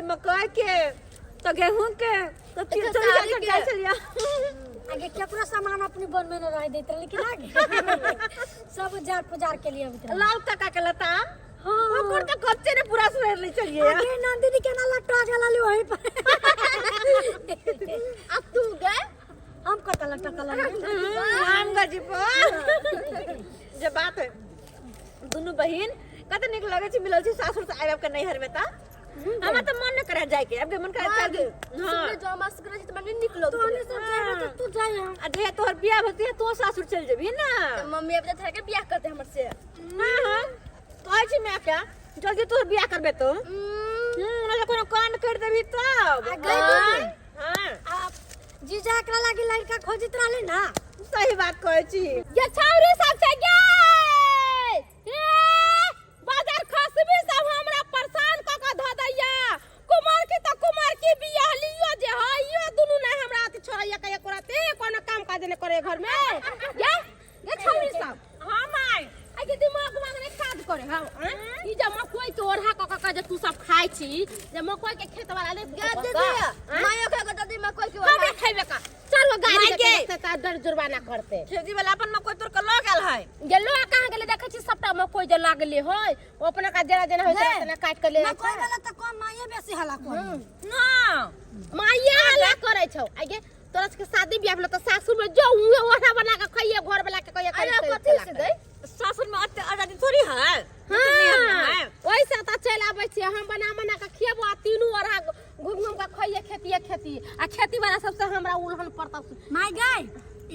मकई के तो गेहूं के तो चलिया आगे क्या पूरा सामान अपनी बन में न रह देते लेकिन आगे सब जार पुजार के लिए लाल काका के लता हां कोन के कच्चे ने पूरा सुनेर ले चलिए आगे नंदिनी के ना लट्टा गला ले वही पर अब तू गए हम कटा लट्टा कला हम गजी पर जे बात है दोनों बहन कत निक लगे छी मिलल छी सासुर से आइब के नैहर में ता हमरा त मन न करे जाय के अब मन करे चल हां जो मस्त करे त मन निकलो तो ने सब जाए तो तू जाए आ दे तोहर बियाह होती है तो सासुर चल जेबी ना मम्मी अब थे के बियाह करते हमर से हां कहै छी मैं क्या जल्दी तोहर बियाह करबे तो ना कोनो कांड कर देबी तब हां आप जीजा एकरा लागी लड़का खोजित रहले ना सही बात कहै छी ये छौरी सब से गे बाजार खसबी सब हमरा परेशान क के ध दैया कुमार की बियाह लियो जे हइयो दुनु नै हमरा अति छोड़ैया के एकराते कोनो काम काज नै करे घर में ये छौरी सब हां माई आगे दिमाग में काज करे हां ई जे मकई के ओढ़ा क के जे तू सब खाइ छी जे मकई के खेत वाला ले दे दिया मायो के ददी मकई के ओढ़ा खाइबे का चलो गाड़ी के त दर जुर्माना करते खेती वाला अपन मकई तोर के ल गेल है गेलो कहां गेले देखै छी सबटा मकई जे लागले होय ओ अपना का जरा जना होय तना काट के ले मकई वाला त कम माये बेसी हला कर ना माये हला करे छौ आगे तोरा के शादी बियाह भेल त सासुर में जो हुए ओढ़ा बना के खइए घर वाला के कहिए करे कथि से गई सासुर में अत्ते आजादी थोड़ी है हां ओइसे त चल आबै छी हम बना के खिएबो आ तीनू ओढ़ा घूम के खइए खेती आ खेती वाला सबसे हमरा उल्हन पड़ता माय गई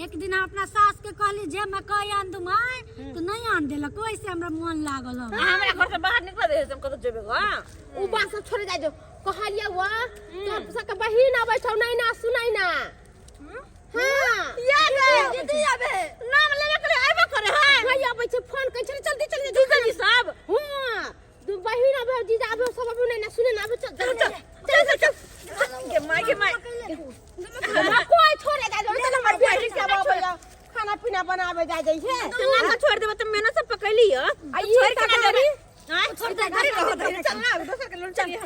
एक दिन अपना सास के कहली जे मकई आन दू माय तो नहीं आन देलक ओइसे हमरा मन लागल हमरा घर से बाहर निकल दे हम कत जेबे ग उ बात सब छोड़ जाय जो कहलिया वा तोर सबके बहिन आबै छौ नहीं ना सुनै ना हां याद है दीदी आबे नाम लेबे करे आइबे करे है भाई आबै छै फोन करै छै जल्दी जल्दी सब हां दू बहिन आबे जीजा आबे सब आबे नहीं ना सुनै ना आबे चल के माई कोई छोड़े जा जो चल हमर बेटी के आबे खाना पीना बनावे जा जाई है ना छोड़ देबे त मेहनत से पकैली ह छोड़ के देबी हां छोड़ दे घरे रहो चल ना दोसर के लोन चलिए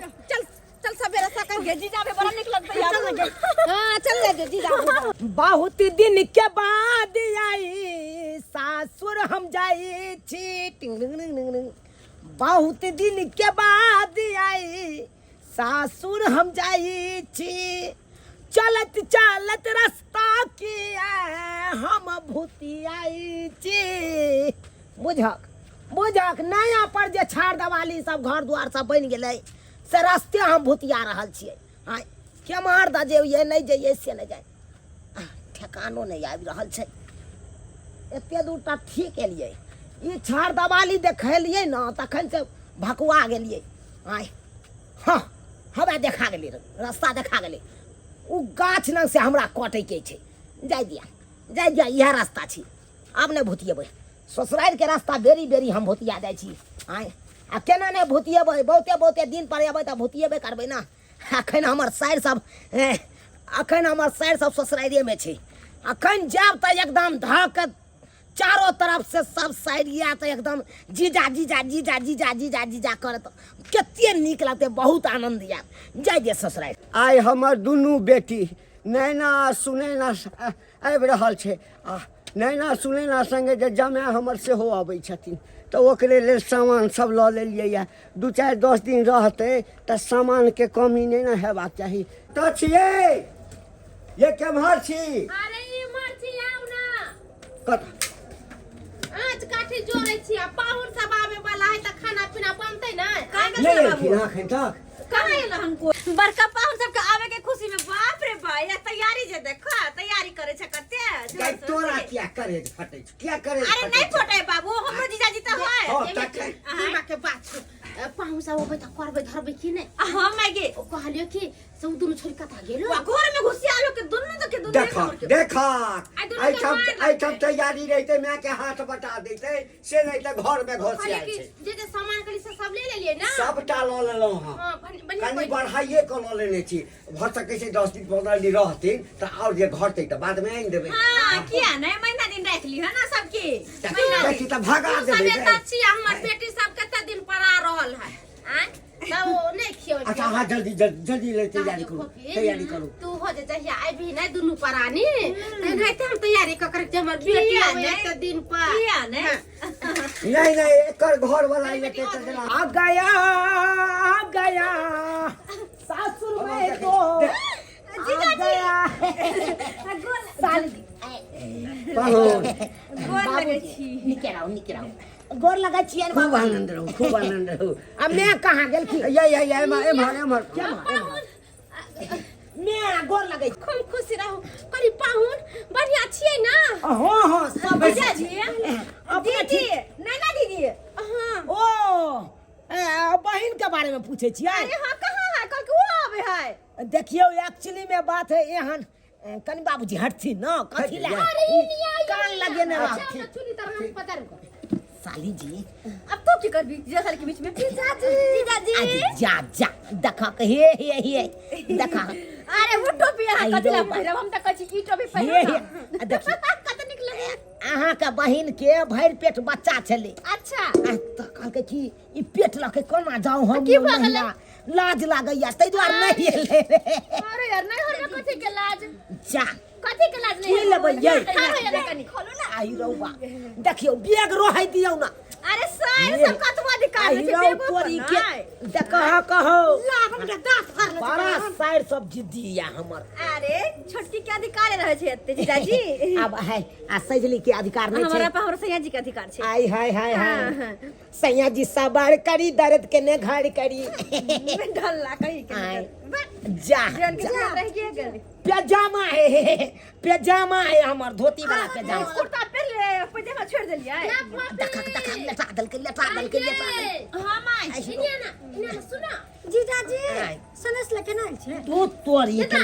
चल सवेरे सका के जीजा बे बड़ा निक लगत यार हां चल ले जीजा बहुत दिन के बाद आई सासुर हम जाई छी बहुत दिन के बाद आई सासुर हम जाई छी चलत चलत रास्ता किया हम भूती आई छी बुझक नया पर जे छाड़ दवाली सब घर द्वार सब बन गेलै से रास्ते हम भूतिया रहल छियै हां केम्हर द जे नहीं जइए से नहीं जाए ठेकानो नहीं आबि रहल छै एते दूर तक ठीक एलियै ई छाड़ दवाली देखलियै ना तखन से भकुआ गेलियै आय हां हवा देखा गेलै रास्ता देखा गेलै उ गाछ न से हमरा कटै के छै जाय दिया इएह रास्ता छी आब नहीं भूतिएबै ससुराल के रास्ता बेरी हम भूतिया जाइ छी आय आ केना नहीं भूतिएबै बहुते दिन पर एबै त भूतिएबै करबै ना अखन हमर साइर सब ससुरारिये में छै अखन जाब त एकदम धक चारों तरफ से सब साइरिया त एकदम जीजा करत कते नीक लगते बहुत आनंद या जाय ससुराल आइ हमर दुनू बेटी नैना सुनैना आबि रहल छै आ नैना सुनैना संगे जे जमाय हमर सेहो अबै छथिन तो ओकरे लेल सामान सब लऽ लेलियै या 2-4-10 दिन रहतै तऽ सामान के कमी नहीं ना हेबाक चाही तो छियै ये केम्हर छी अरे ई मरची आउ ना कत आज काठी जोड़ै छी आ पाहुन सब आवे वाला है त खाना पीना बनतै ना नहीं एलखिन एखन तक कहां एल हमको बड़का पाहुन सब के आवे के खुशी में बाप रे भाई ये तैयारी जे देखो तैयारी करे छ कते तोरा क्या करे फटै क्या करे अरे नहीं फटे बाबू हमरो जीजाजी त है मां के बात पाहुन सब होबै त करबै धरबै कि नहीं हां मागे ओ कहलियो कि सब दुनु छोरी कथा गेलो घर में घुसियालो के दुनु देखा आई सब तैयारी रहते मैं के हाथ बटा देते से नहीं त घर में घुसिया छै जे सामान कली से सब ले लेलिए ना सबटा ल लेलौ हां कनी बढ़ाइए क ल लेने छी भर सकै छै 10 दिन 15 दिन रहथिन त और जे घरतै त बाद में आइन देबै हां किया नहीं महीना दिन राख ली है ना सबके महीना दिन त भगा देबै सब एता छी हमर बेटी सब कते दिन परा रहल है हैं त ओ नहीं खियो अच्छा हाँ जल्दी जल्दी जल्दी ले तैयारी करो तू हो जा चाहिए आई भी नहीं दुनु परानी नहीं तो हम तैयारी कर के हमर बेटी आवे के दिन पर किया ने नहीं कर घर वाला लेके चल देना आ गया सासुर में तो आ गया साली पाहुन गोर लगे छी निके रहो गोर लगा छियन खूब आनंद रहो अब मैं कहाँ गेल की ये एमहर क्या मैं गोर लगे खूब खुशी रहो करी पाहुन बढ़िया छिए ना हाँ सब भैया जी दीदी नैना दीदी हां ओ बहन के बारे में पूछे छियै अरे हां कहाँ है कल के वो आवे है देखियो एक्चुअली में बात है एहन कनी बाबूजी हटथिन न कथी ला कान लगे न रहथिन चुनी तरह हम पता रुको साली जी अब तो की करबी जैसा के बीच में जीजाजी जा देखा हे देखा अरे वो टोपी यहाँ कतला पहिरब हम त कछि ई टोपी पहिरब देखी कत निक लगे अहाँ के बहिन के भरि पेट बच्चा छले अच्छा त कहलकै कि ई पेट लके कोना जाऊ हम की भऽ गेलै? लाज लागैया तै दुआरे नहीं एले अरे यार नहीं हो रे कथि के लाज जा कथि के लाज नहीं की लेबै ये खाओ यार कनी खोलो ना आई रौबा देखियो बैग रोहै दियौ ना अरे सार सब कतवा अधिकार आई है रौ बेगो तोरी पर के कहो लाभ के दास कर बड़ा साइड सब जिद्दी या हमर अरे छोटकी के अधिकार रहे छै एते जीजाजी अब है आ सजली के अधिकार नहीं हमरा छै पर हमर सैया जी के अधिकार छै आई हाय हाँ। सैया जी सबर करी दर्द के ने घर करी ढल्ला कही के आय। जा जन के रह गया गल पैजामा है हमर धोती वाला पैजामा कुर्ता पहन ले पैजामा छोड़ देलिए देखा लेटा दल के हां माई इन्या ना सुना जीजाजी आय। सनेस लेके ना आइल छै तू तोरी के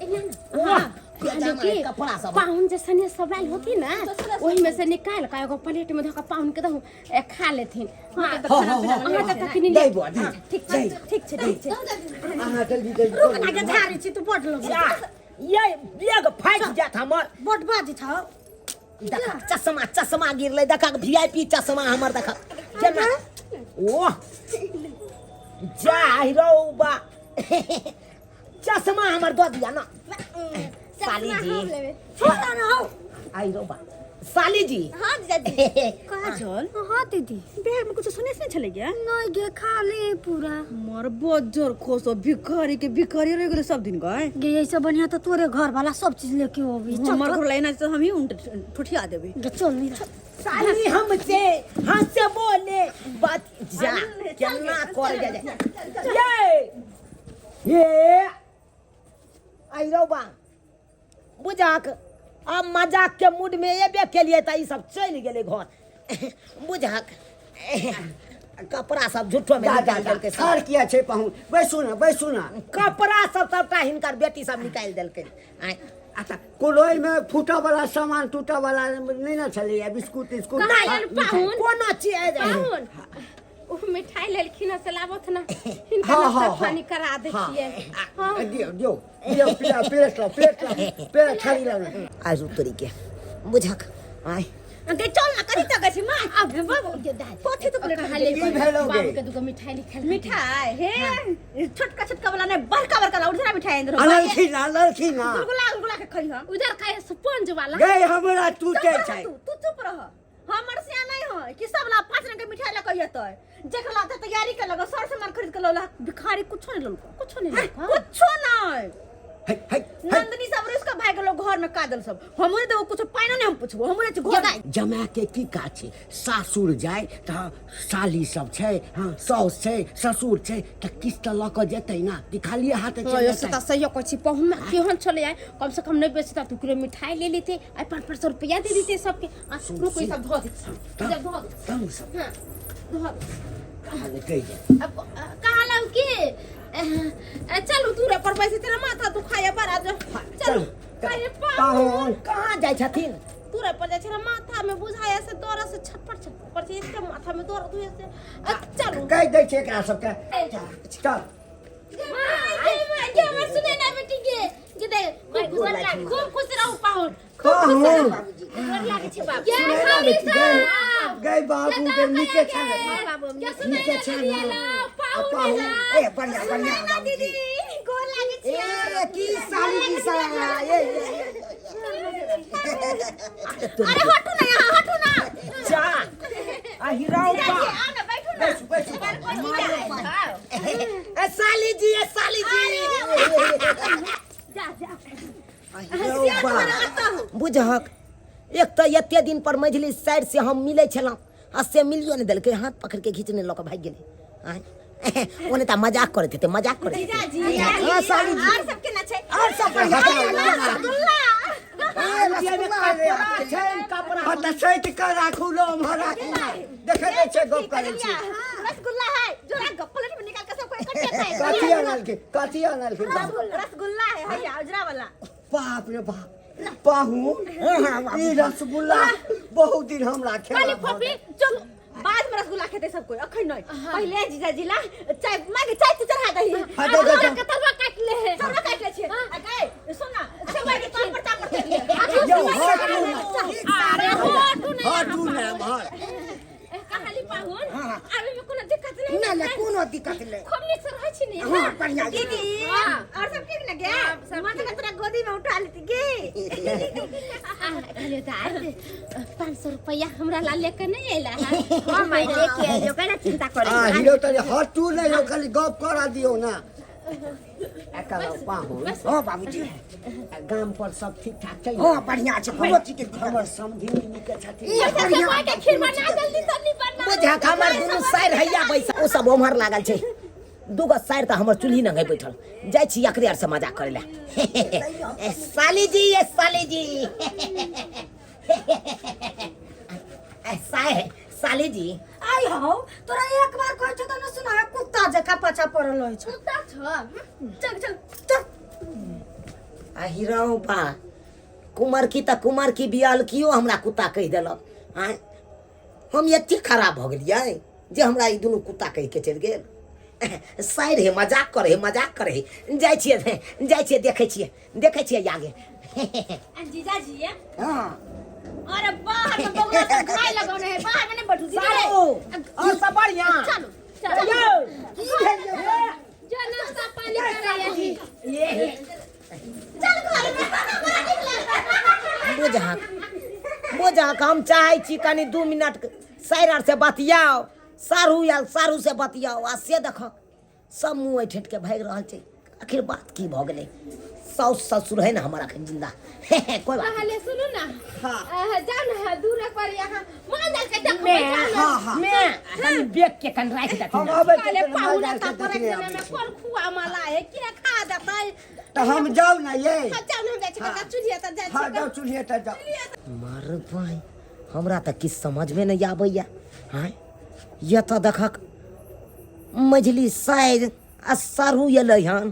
इन्या ना वाह पैजामा के कपड़ा सब पाहुन जे सने सब आइल होती ना ओही में से निकाल के एगो प्लेट में धका पाहुन के दहु खा लेथिन हां हो त तकिनी दई बो ठीक छै अहाँ जल्दी रुक ना के झाड़ी छी तू बड लोग जा ये बैग फाइट जात हमर बड बाजी था देखा चश्मा गिरले देखा वीआईपी चश्मा हमर देखा केना ओ जा रौ बा चश्मा हमर दऽ दिया ना साली जी छोड़ा ना हो आई रौ बा साली जी हां जीजाजी कहां चल हां दीदी बैग में कुछ सुने से चले गया नहीं गे खा ले पूरा मोर बजर खोसो भिखारी रह गेले सब दिन गए गे ऐसे बढ़िया तो तोरे घर वाला सब चीज लेके होबी हमर घर लेना तो हम ही ठुठिया देबे गे चल नहीं साली हमसे बोले बात जा केना कर जा ये आई रौ बा बुझाक अब मजाक के मूड में एबे केलिए त ई सब चल गेले घर बुझाक कपड़ा सब झूठो में निकाल देलकै सार किया छै पाहुन बैसू ना कपड़ा सब सबटा हिनकर बेटी सब निकाल देलकै अच्छा कोलोई में फूटा वाला सामान टूटा वाला नहीं ना चले बिस्कुट बिस्कुट पाहुन कोनो चीज पाहुन ओ मिठाई लेलखिन से लाबत ना हाँ, हिनका हाँ, नाश्ता हाँ। पानी करा दै छियै हां दियो प्लेट खाली लाना आज उतरी के बुझाक आय अंके चल ना करी तक छी मां अब बाबू के दाई पोथी तो प्लेट हाले ई भेलो गे। बाबू के दुगो मिठाई लिखल मिठाई हे छोटका वाला नहीं बड़का उधर मिठाई अंदर अलखी ना गुलगुला के खई हम उधर खाए स्पंज वाला गए हमरा टूटे छै तू चुप रह हमर से नहीं हो कि सब ला 5 रंग के मिठाई ला कहिए तो जेकरा ला तैयारी कर लगा सर सामान खरीद के लला भिखारी कुछ नहीं नंदनी सब उसका भाई के लोग घर में कादल सब हमरे तो कुछ पाइनो नहीं हम पूछबो हमरे छ घर जमा के की का छै सासुर जाय त साली सब छै हां साउस छै ससुर छै त किस त ल क जेतै ना कि खाली हाथे ये से त सही को छी पहुन में केहन चले आए कम से कम नहीं बेचता तू किलो मिठाई ले लेते आ 500 रुपया दे देते सबके आ सुनो कोई सब धो दे जब धो दे तम सब हां धो हाले कहि अब कहा लाऊ के चलो दूर पर पैसे तेरा माथा तू खाया पर आज चलो खाए पाहुन कहाँ जाय छथिन दूर पर जा छरा माथा में बुझाया से दौरा से छटपट पर से इसके माथा में दौरा हुए से चलो कहि दै छै एकरा सबके चल ये मत सुने ना बेटी के दे खूब खुश रहू पाहुन पाहुन घर लागे छे बाप सुनै ना बेटी गए बाबू के नीचे छा क्या सुने ना ए बढ़िया बढ़िया ना दीदी गोर लागे छी ए की साली की साला ए अरे हटू ना यहाँ हटू ना जा आ हिराओ बा आओ ना बैठो ना ए साली जी जा जा आ हिराओ बा बुझहक एक तो एते दिन पर मझली साइड से हम मिले छलौं आ से मिलियो ने देलके हाथ पकड़ के खींचने लक भाग गेले आय ओने ता मजाक करते थे मजाक करते जीजा जी हां साली जी और सबके ना छै और सब बढ़िया रसगुल्ला हता सैट कर राखू लो हमरा देखे छे गप करे छी रसगुल्ला है जोरा गप्पल में निकाल के सब कोई इकट्ठे खाए कथी आनल के रसगुल्ला है हैया उजरा वाला बाप रे बाप पाहू ई रसगुल्ला बहुत दिन हमरा खाली खेला फोफी चलो बाद में रसगुल्ला खेते सब कोई अखन नहीं पहले जीजा जिला चाय मांगे चाय तो चढ़ा दही कतरवा काट ले है सब काट ले छे आ गए सुन ना सेवा के काम पर ताप करते यो अरे हटू ना मार कहाली पाहुन अरे में कोनो दिक्कत नहीं ना कोनो दिक्कत नहीं खूब नीक से रहै छी ने हां बढ़िया दीदी और सब ठीक न गया मां के तोरा गोदी में उठा लेती गे कहले त आज 500 रुपया हमरा ला लेके नहीं आइला हां मैं लेके आई जो कहना चिंता करे आ हिरो तले हटू ना यो खाली गप करा दियो ना एकला पाहू हां बाबूजी गाम पर सब ठीक ठाक छै हां बढ़िया छै कोनो चीज के हमर समझी के छथि ये सब के खीर बना जल्दी से नहीं बना बुझहक हमर दुनु साइड हैया बैसा ओ सब ओम्हर लागल छै दुगो साइड त हमर चुल्ही न गई बैठल जाय छी एकरे आर से मजाक करे ला ए साली जी साली जी आई हो तोरा एक बार कहै छ त न सुना कुत्ता जका पाछा पड़ल होय छ कुत्ता छ चल आ हिराउ बा कुमार की बियाल कियो हमरा कुत्ता कहि देलक आय हम एते खराब भ गेलियै जे हमरा ई दुनु कुत्ता कहि के चलि गेल साइड है मजाक करे जाय छियै देखै छियै आगे जीजा जी हां अरे बाहर में बंगला से घाय लगाने है बाहर में नहीं बैठू सालो और सब बढ़िया चलो की भेल जो नाश्ता पानी करे ये चल घर में बुझहक हम चाहै छी कनी 2 मिनट साइर आर से बतियाओ सारू से बतियाओ आ से देखक सब मुँह ठेठ के भाग रहल छै आखिर बात की भ गेलै साउस ससुर है ना हमारा अखन जिंदा कोई बात पहले सुनो ना हां जान है दूर पर यहां मांगल के देख मैं कनी बेक के कन राख देती हम आबे पहले पाहुना ता पर में कौन खुआ माला है के खा देतै तो हम जाऊ ना ये जान हम जाय छी चुलिया त जाय हां जाऊ चुलिए त जाऊ मार भाई हमरा त किछ समझ में नहीं आबैया हां ये तो देखक मजली साइड आ सारू एलै हन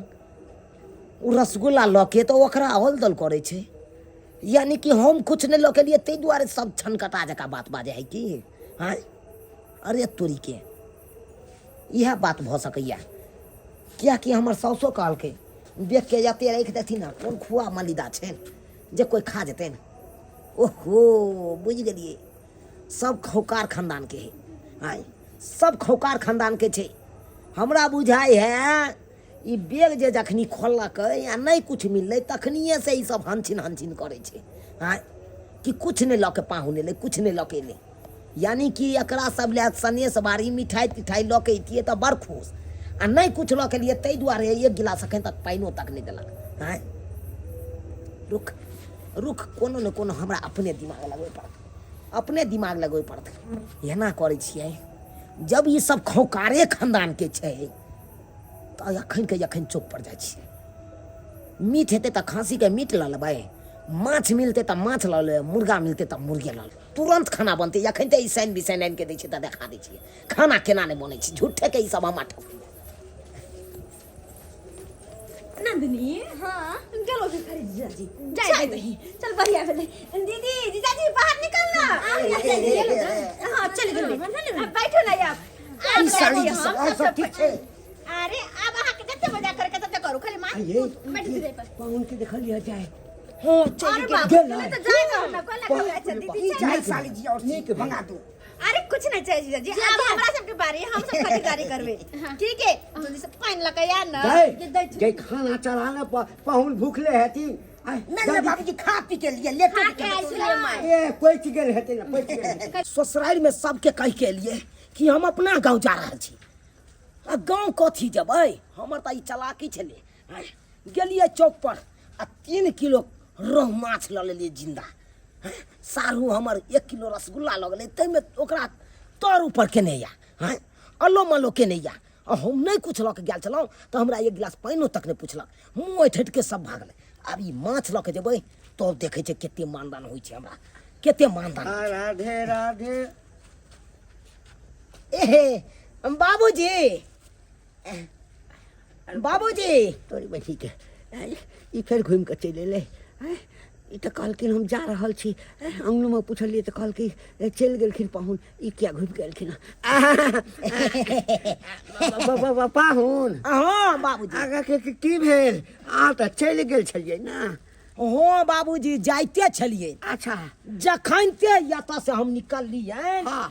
उ रसगुल्ला लके तो ओकरा हलदल करे छै यानी कि हम कुछ नहीं लके लिए तै दुआरे सब छनकटा जका बात बाजे है कि हां अरे तोरी के यह बात भ सकैया क्या कि हमर सौसो काल के देख के जाते रख देथिन ना कोन खुआ मलिदा छै जे कोई खा जेतै ओहो बुझ गेलिए सब खौकार खानदान के है हां सब खौकार खानदान के छै हमरा बुझाई है ई बेग जे जखनी खोलक या नहीं कुछ मिललै तखनिए से ई सब हनछिन करे छै हां कि कुछ नहीं लके पाहु ने ले कुछ नहीं लके ले यानी कि एकरा सब ले सनेस बारी मिठाई तिठाई लके इतिए त बड़ खुश आ नहीं कुछ लके लिए तै दुआरे एक गिलास अखन तक पाइनो तक नहीं देलक हां रुख कोनो न कोनो हमरा अपने दिमाग लगबै पड़त एना करै छियै जब ये सब खौकारे खानदान के छै तो अखन चुप पड़ जाइ छियै मीट हेतै तऽ खांसी के मीट लऽ लेबै माछ मिलतै तऽ माछ लऽ लेबै मुर्गा मिलतै तऽ मुर्गे लऽ लेबै तुरंत खाना बनतै अखन तऽ ई साइन बिसाइन आनि के दै छै तऽ देखा दै छियै खाना केना नहीं बनै छै झूठे के ई सब हम ठक नंदिनी हां चलो भी खरीद जीजाजी जाए दही चल बढ़िया भेलै दीदी जीजाजी बाहर निकल ना हां चल जल्दी बैठो ना आप ई साली सब ठीक छै अरे अब आहा के जते मजा करके तते करू खाली मां बैठ दे पर पाहुन के देखल लिया जाए हां चल अरे बाप रे तो जाए ना कोला अच्छा दीदी जाए साली जी और नहीं के मंगा दो अरे कुछ नहीं चाहिए जीजा जी अब हमरा सबके बारी है हम सब खरीदारी करबे ठीक है जल्दी से पानी लगा यार ना जे खाना चढ़ाना पाहुन भूखले हथिन नहीं बाबूजी खा पी के लिए लेटे ए कोई चीज गेल हेतै ना कोई चीज ससुराल में सबके कह के लिए कि हम अपना गांव जा रहल छी आ गांव कथी जबै हमर त ई चालाकी छले गेलिए चौक पर आ 3 किलो रोह माछ ल लेलिए जिंदा सारू हमर 1 किलो रसगुल्ला ल गेलै तैमे ओकरा तर ऊपर केने या अल्लो मल्लो केने या हम नहीं कुछ लऽ के गेल छलहुँ तऽ हमरा 1 गिलास पानिओ तक नहीं पुछलक मुँह ठटि के सब भागलै अब ई माछ लऽ के जेबै तब देखै छै कते मानदान होइ छै हमरा कते मानदान राधे राधे एहे बाबूजी बाबूजी तोरी बैठी के ई फेर घुमि के चलि एलै ई तऽ कहलखिन हम जा रहल छी अंगनोमे पुछलियै तऽ कहलखिन चलि गेलखिन पाहुन ई किया घुमि के एलखिन पाहुन हाँ बाबूजी आगा के की भेल आ तऽ चलि गेल छलियै ना हाँ बाबूजी जाइते छलिए अच्छा जखनते एतऽ से हम निकललिए हाँ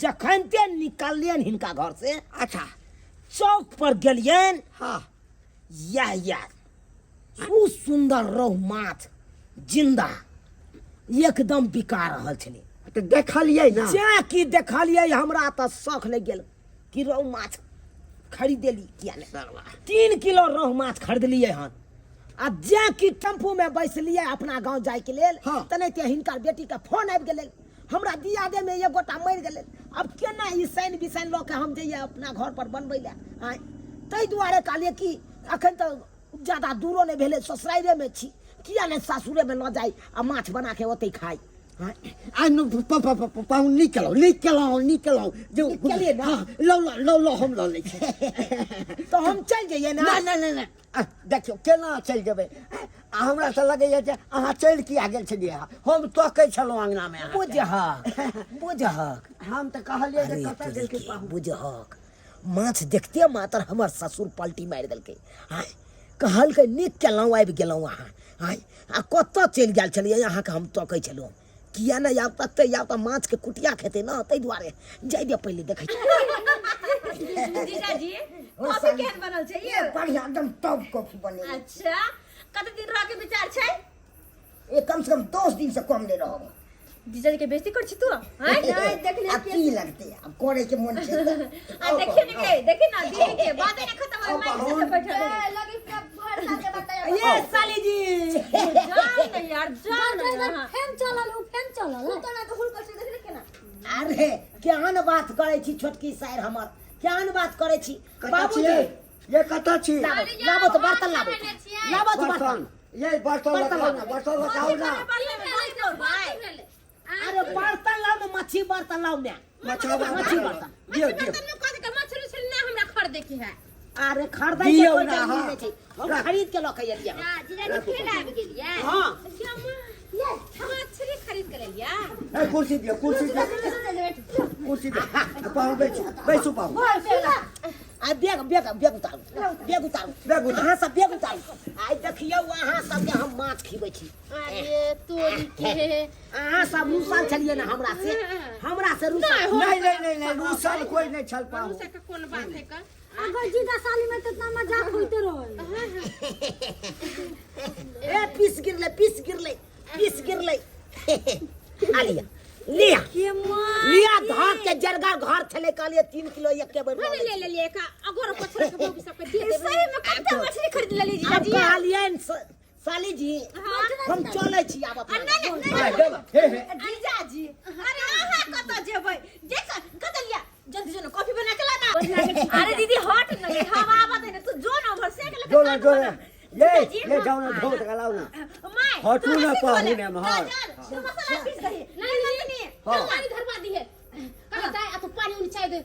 जखनते निकललियन हिनका घर से अच्छा चौक पर गेलियन हाँ यह खूब सुंदर रोह माछ जिंदा एकदम बिका रहल छलै तऽ देखलियै ना जे कि देखलियै हमरा तऽ शौक लग गेल कि रोह माछ खरीदेली किया नहीं 3 किलो रोह माछ खरीदलियै हन आ जे कि टेम्पू में बैसलियै अपना गांव जाय के लेल हाँ। तनैते हिनकर बेटी के फोन आबि गेलै हमरा दियादे में एक गोटा मरि गेलै अब केना ई सैन बिसैन लऽ के हम जइए अपना घर पर बनबै ले ताहि दुआरे कहलियै कि अखन तऽ ज्यादा दूरो नहीं भेले ससुराइरे में छी किया नहीं सासुरे में न जाई आ माछ बना के ओतै खाई पाहुन निकलौ जो निकलियै ना? लो हम लऽ लै छी तो हम चल जाइए ना नहीं देखियो केना चलि जेबै हमरा तऽ लगैया जे अहाँ चलि किया गेल छलियै हम तकै छलहुँ अंगना में बुझहक हम तऽ कहलियै जे अरे कतऽ गेलखिन पाहुन बुझहक माछ देखते मात्र हमर ससुर पलटी मारि देलकै कहलकै नीक केलहुँ आबि गेलहुँ अहाँ आ कतऽ चलि गेल छलियै अहाँके हम तकै छलहुँ किया नहीं आब तकते आब तऽ माछ के कुटिया खेतै ना ताहि दुआरे जाय दे पहिले देखै छी जीजा जी कॉफी केहन बनल छै ये बढ़िया एकदम टॉप कॉफी बने अच्छा कते दिन रह के विचार छै ये कम से कम 10 दिन से कम नहीं रहब जीजा जी के बेइज्जती कर छी तू हां नहीं देख ले अब की लगते अब करे के मन छै आ देखिए ना दीदी के बात नहीं खत्म हो मैं से बैठा है लगी भर साथे बताया ये साली जी जान ना यार जान ना फैन चलल तो ना तो फुल कर से देख ना अरे केहन बात करे छी छोटकी सायर हमर केहन बात करे छी बाबूजी ये कतऽ छी लाबो तो बर्तन लाबो तो बर्तन ये बर्तन लगाओ ना अरे बर्तन लाओ ना मच्छी बर्तन लाओ ना मच्छी बर्तन दियो मछली छल ना हमरा खरीदे के है अरे खरीदै के दियौ कोई ना, जरूरी हाँ। नहीं छै हम खरीद के लऽ के एलियै जीजा जी फेर आबि गेलियै हां ये मछली खरीद के लेलिया ए कुर्सी दियो कुर्सी दियो पाहुन बैसू पाहुन आ बेग उतारू अहाँ सब बेग उतारू आइ देखियौ अहाँ सबके हम माछ खिबै छी अरे तोरी के अहाँ सब रूसल छलियै ना हमरा से रूसल नहीं रूसल कोई नहीं छल पाहुन से का कोन बात है का अगर जीजा साली में कितना मजाक होते रहे ए पीस गिरले आलिया लिया घर के जरगा घर छले कहलिए 3 किलो एक के बेर मैंने ले ले का अगर पछड़ के बोबी सब के दे दे सही में कत्ते मछली खरीद लेली जीजा जी कहलिए साली जी हम चलै छी आब अपना जीजा जी अरे अहाँ कतऽ जेबै जे कतऽ लिया जल्दी जो ना कॉफी बना के लाना अरे दीदी हट ना ये हवा आवा दे ना तू जो ना उधर से के जो ले जाओ ना धो के लाओ ना माय हटू ना पाहुन हम हां मसाला पीस दही नहीं पानी धरवा दी है का बताए आ तो पानी उनी चाय दे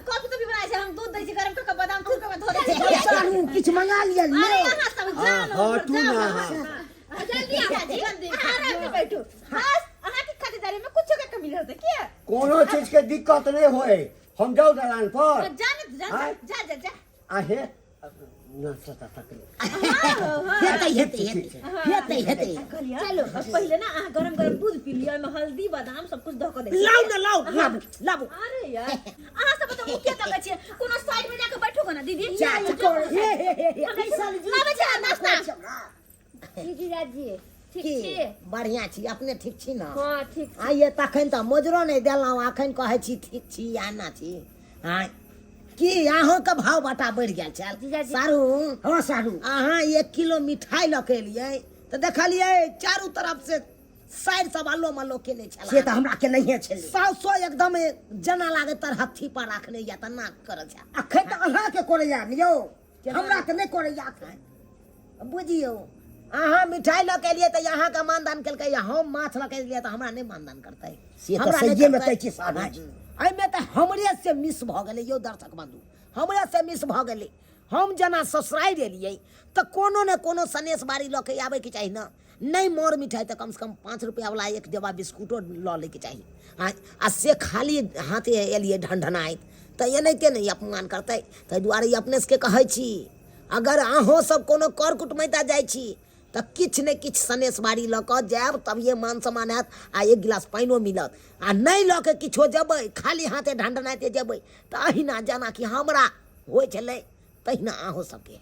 कॉफी तो भी बनाए छै हम दूध दै छी गरम करके बादाम थूर के धो दै छी चालू किछ मंगा लिया अरे ले यहाँ सब जानो हटू ना जल्दी आ जल्दी आराम से बैठो बस अहाँ की खरीदारी में कुछ के कमी रहते क्या कोनो चीज के दिक्कत नहीं होए हम जाओ दलान पर जाने जा जा जा आहे नाचता तकले हेतै चलो पहले ना अहाँ गरम गरम दूध पी लिया में हल्दी बादाम सब कुछ धऽ के दे लाउ न लाउ अरे यार अहाँ सब तो मुखिया तक छियै कोनो साइड में जाके बैठो ना दीदी लाबे छै नाश्ता जीजाजी ठीक की छी बढ़िया छी अपने ठीक छी ना हाँ ठीक आइए तखन तऽ मोजरो नहि देलहुँ अखन कहै छी ठीक छी या ना छी हाँ की अहाँके भाव बटा बढ़ि गेल छल जीजाजी। सारू हाँ सारू अहाँ 1 किलो मिठाई लऽ के एलियै तऽ देखलियै चारू तरफ से साइड सब अल्लो मल्लो केने छल से तऽ हमरा के नहिए छलै साउसो एकदम जना लागे तर हथी पर रखने या तऽ नाक करल छै अखन तऽ अहाँके करैया यौ हमरा के नहि करैया अखन बुझियौ अहाँ मिठाई लऽ के एलियै तऽ अहाँके मानदान केलकै या हम माछ लऽ के एलियै तऽ हमरा नहि मानदान करतै से तऽ हमरा नहि सहिए में करतै। कहै छी साधु जी। एहिमे तऽ हमरे से मिस भऽ गेलै यौ दर्शक बंधु हमरे से मिस भऽ गेलै हम जेना ससुरारि एलियै तऽ कोनो ने कोनो सनेश बाड़ी लऽ के आबैके चाही ने नहीं मोर मिठाई तो कम से कम 5 रुपया वाला एक डिब्बा बिस्कुटो लऽ लेके चाहिए आ से खाली हाथे एलिए ढनढनाइत तो एनाहिते नहीं अपमान करते ताहि दुआरे अपने सबके कहै छी अगर अहों सब कोनो कर कुटमैता जाइ छी तो किछ ने किछ सनेश बाड़ी लऽ कऽ जायब तब ये मान सम्मान हैत आ 1 गिलास पानिओ मिलत आ नहीं लऽ के किछो जेबै खाली हाथे ढनढनाइते जेबै तऽ अहिना जेना कि हमरा होइ छलै तहिना अहों सबके